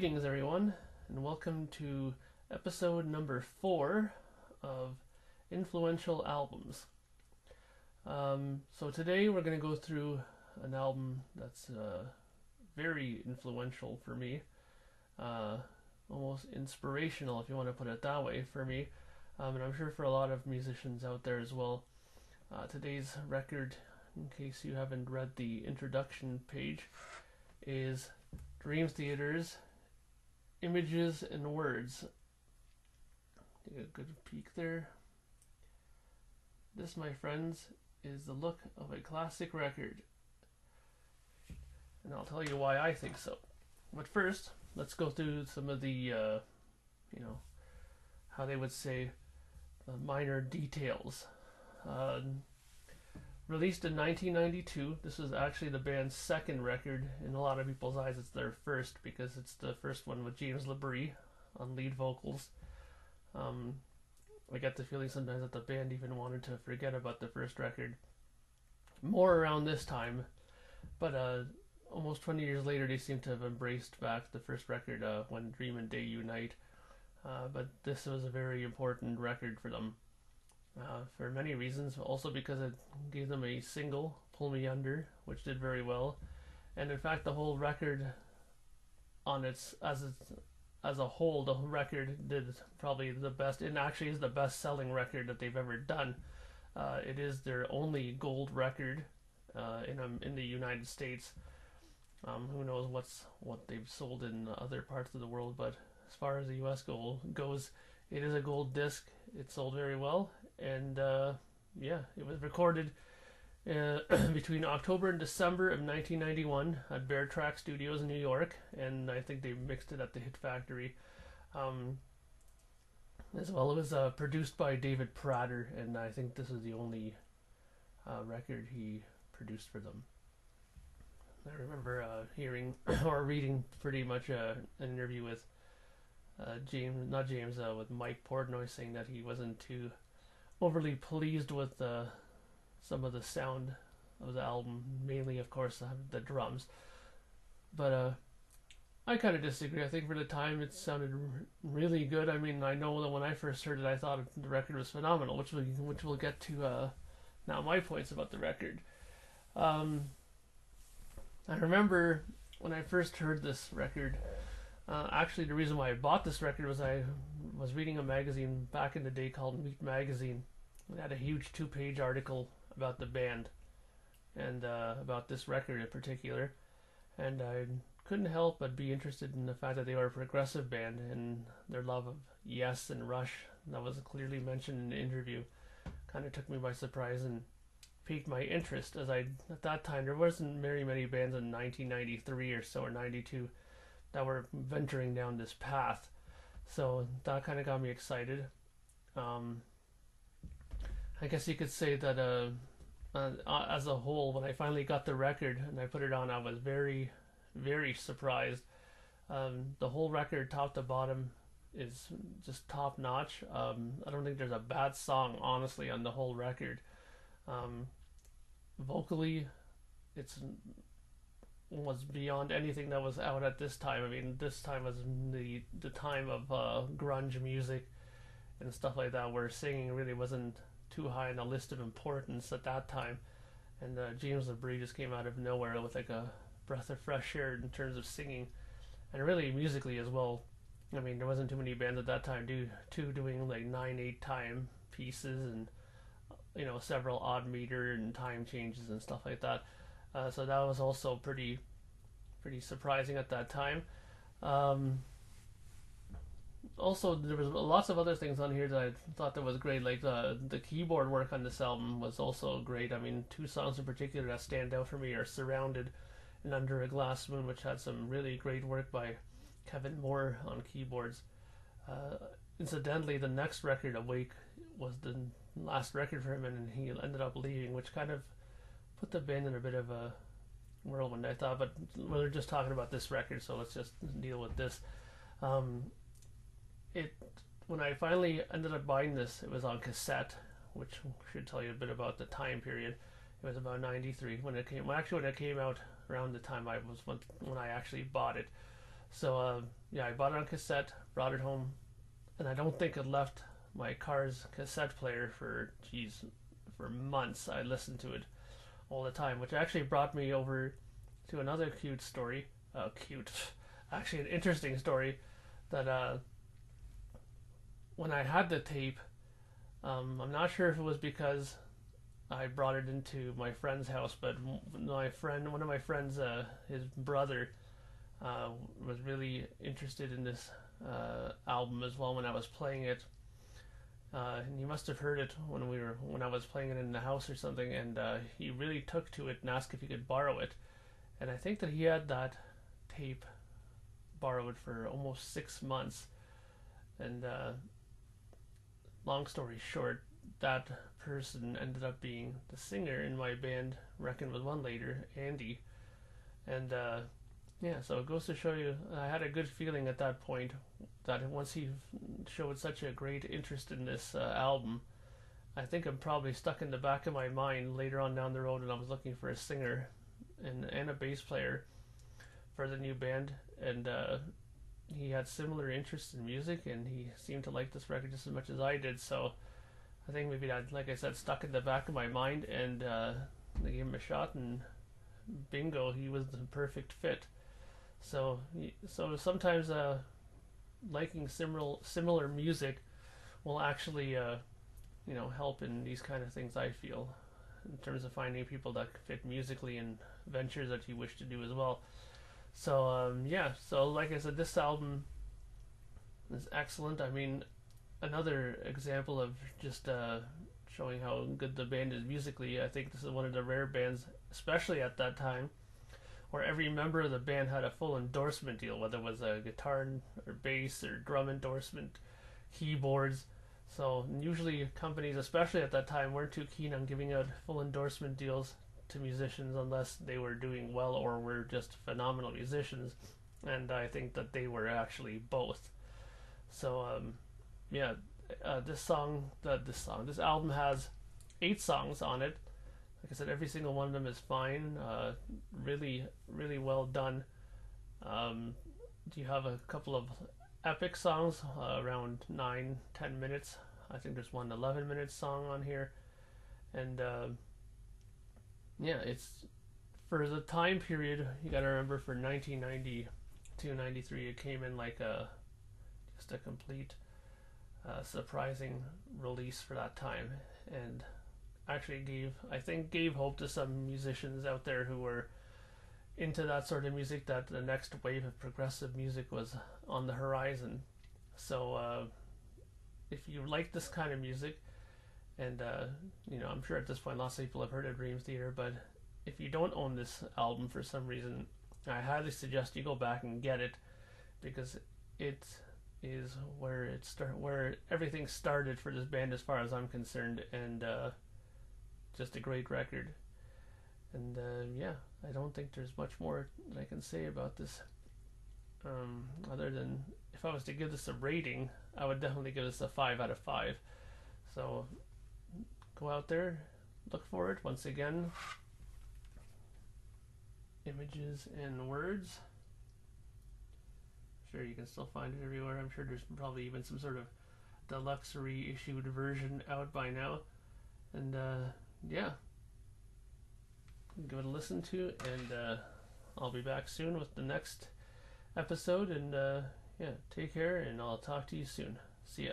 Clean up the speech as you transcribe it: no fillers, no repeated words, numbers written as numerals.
Greetings, everyone, and welcome to episode number 4 of Influential Albums. So today we're going to go through an album that's very influential for me, almost inspirational, if you want to put it that way, for me, and I'm sure for a lot of musicians out there as well. Today's record, in case you haven't read the introduction page, is Dream Theater's Images and Words. Take a good peek there. This, my friends, is the look of a classic record, and I'll tell you why I think so. But first, let's go through some of the, how they would say, minor details. Released in 1992, this was actually the band's second record. In a lot of people's eyes, it's their first because it's the first one with James LaBrie on lead vocals. I get the feeling sometimes that the band even wanted to forget about the first record more around this time, but almost 20 years later, they seem to have embraced back the first record, When Dream and Day Unite. But this was a very important record for them. For many reasons, also because it gave them a single, Pull Me Under, which did very well, and in fact the whole record as a whole, the record did probably the best, and actually is the best selling record that they've ever done. It is their only gold record in the United States. Who knows what they've sold in other parts of the world, but as far as the US goes, it is a gold disc. It sold very well, and it was recorded between October and December of 1991 at Bear Track Studios in New York, and I think they mixed it at the Hit Factory. As well, it was produced by David Prater, and I think this is the only record he produced for them. I remember hearing or reading pretty much an interview with with Mike Portnoy, saying that he wasn't too overly pleased with some of the sound of the album, mainly, of course, the drums. But I kind of disagree. I think for the time it sounded really good. I mean, I know that when I first heard it, I thought the record was phenomenal, which we'll get to now my points about the record. I remember when I first heard this record, actually the reason why I bought this record was I was reading a magazine back in the day called Meat Magazine. It had a huge 2-page article about the band and about this record in particular, and I couldn't help but be interested in the fact that they were a progressive band, and their love of Yes and Rush, that was clearly mentioned in the interview, kind of took me by surprise and piqued my interest, as at that time there wasn't very many bands in 1993 or so, or 92, that were venturing down this path. So that kind of got me excited. I guess you could say that as a whole, when I finally got the record and I put it on, I was very, very surprised. The whole record, top to bottom, is just top notch. I don't think there's a bad song, honestly, on the whole record. Vocally, was beyond anything that was out at this time. I mean, this time was the time of grunge music and stuff like that, where singing really wasn't too high on the list of importance at that time. And James LaBrie just came out of nowhere with like a breath of fresh air in terms of singing, and really musically as well. I mean, there wasn't too many bands at that time doing like 9/8 time pieces and several odd meter and time changes and stuff like that. So that was also pretty surprising at that time. Also, there was lots of other things on here that I thought that was great, like the keyboard work on this album was also great. I mean, 2 songs in particular that stand out for me are Surrounded and Under a Glass Moon, which had some really great work by Kevin Moore on keyboards. Incidentally, the next record, Awake, was the last record for him, and he ended up leaving, which kind of put the band in a bit of a whirlwind, I thought. But we're just talking about this record, so let's just deal with this. When I finally ended up buying this, it was on cassette, which should tell you a bit about the time period. It was about 93 when it came. Well, actually, when it came out around the time when I actually bought it. So yeah, I bought it on cassette, brought it home, and I don't think it left my car's cassette player for for months. I listened to it all the time, which actually brought me over to another cute story. Cute, actually an interesting story that when I had the tape, I'm not sure if it was because I brought it into my friend's house, but one of my friends, his brother, was really interested in this album as well when I was playing it. And he must have heard it when I was playing it in the house or something, and he really took to it and asked if he could borrow it. And I think that he had that tape borrowed for almost 6 months. And long story short, that person ended up being the singer in my band, Reckon With One later, Andy. And yeah, so it goes to show you, I had a good feeling at that point that once he showed such a great interest in this album, I think I'm probably stuck in the back of my mind later on down the road when I was looking for a singer and a bass player for the new band, and he had similar interests in music, and he seemed to like this record just as much as I did. So I think maybe that, like I said, stuck in the back of my mind, and they gave him a shot, and bingo, he was the perfect fit. So sometimes liking similar music will actually help in these kind of things. I feel in terms of finding people that fit musically and ventures that you wish to do as well. So yeah, so like I said, this album is excellent. I mean, another example of just showing how good the band is musically. I think this is one of the rare bands, especially at that time, where every member of the band had a full endorsement deal, whether it was a guitar or bass or drum endorsement, keyboards. So usually companies, especially at that time, weren't too keen on giving out full endorsement deals to musicians unless they were doing well or were just phenomenal musicians. And I think that they were actually both. So yeah, this album has 8 songs on it. Like I said, every single one of them is fine. Really, really well done. You have a couple of epic songs, around 9-10 minutes. I think there's one 11-minute song on here. And yeah, it's for the time period, you gotta remember, for 1992-93, it came in like just a complete surprising release for that time, and actually gave hope to some musicians out there who were into that sort of music, that the next wave of progressive music was on the horizon. So if you like this kind of music, and I'm sure at this point lots of people have heard of Dream Theater, but if you don't own this album for some reason, I highly suggest you go back and get it, because it is where everything started for this band as far as I'm concerned, and just a great record. And yeah, I don't think there's much more that I can say about this, other than if I was to give this a rating, I would definitely give this a 5 out of 5. So go out there, look for it. Once again, Images and Words. Sure, you can still find it everywhere. I'm sure there's probably even some sort of deluxe reissued version out by now. And yeah, give it a listen to, and I'll be back soon with the next episode. And yeah, take care, and I'll talk to you soon. See ya.